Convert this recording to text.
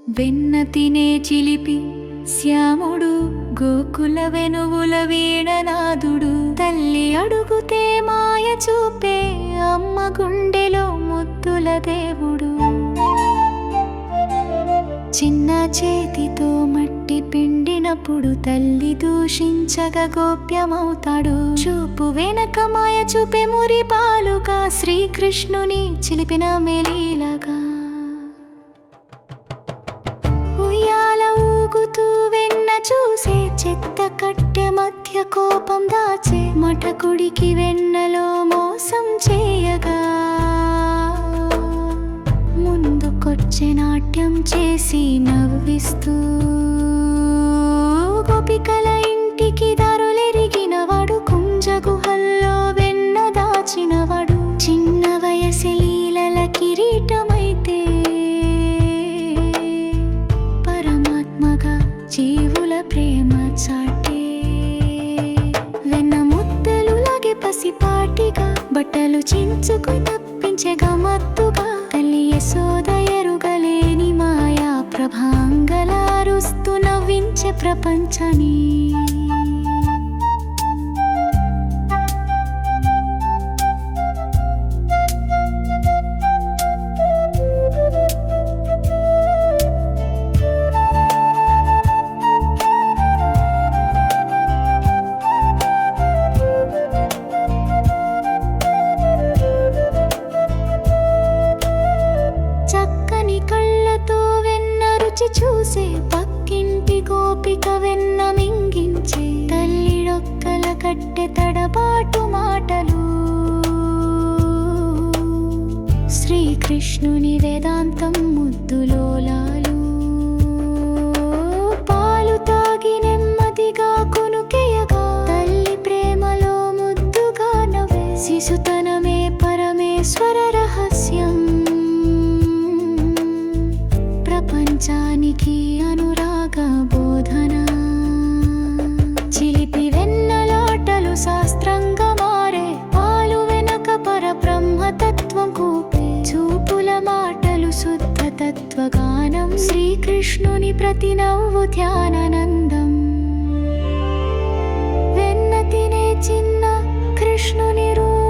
వెన్న తినే చిలిపి శ్యాముడు, గోకుల వెనువుల వీణనాదుడు, తల్లి అడుగుతే మాయ చూపే అమ్మ గుండెలో ముద్దుల దేవుడు. చిన్న చేతితో మట్టి పిండినప్పుడు తల్లి దూషించగా గోప్యమవుతాడు. చూపు వెనక మాయ చూపే మురిపాలుగా శ్రీకృష్ణుని చిలిపిన మేలీలగా. వెన్న చూసే చెత్త కట్టె మధ్య కోపం దాచే మఠకుడికి వెన్నలో మోసం చేయగా, ముందుకొచ్చే నాట్యం చేసి నవ్విస్తూ గోపికల ఇంటికి దారులెరిగినవాడు. కుంజ గుహల్లో వెన్న దాచినవాడు. చిన్న వయసి లీలల కిరీటమైతే జీవుల ప్రేమ చాటే. వెన్న ముద్దలు లాగే పసిపాటిగా బట్టలు చించుకు తప్పించే గమత్తుగా, తల్లి యశోద ఎరుగలేని మాయా ప్రభాంగలారుస్తూ నవ్వించే ప్రపంచాన్ని. చూసే పక్కింటి గోపిక వెన్న మింగించే తల్లి డొక్కల కట్టె తడబాటు మాటలు. శ్రీకృష్ణుని వేదాంతం ముద్దులోలాలు. పాలు తాగి నెమ్మదిగా కొనుకేయగా తల్లి ప్రేమలో ముద్దుగా నవ్వే. శిశుతనమే పరమేశ్వర రహస్యం. ప్రపంచానికి అనురాగ బోధన. చిలిపి వెన్నలాటలు శాస్త్రంగా మారే. పాలు వెనక పరబ్రహ్మతత్వం కూపే. చూపుల మాటలు శుద్ధ తత్వగానం. శ్రీకృష్ణుని ప్రతి నవ్వు ధ్యానానందం. వెన్న తినే చిన్న కృష్ణుని రూపం.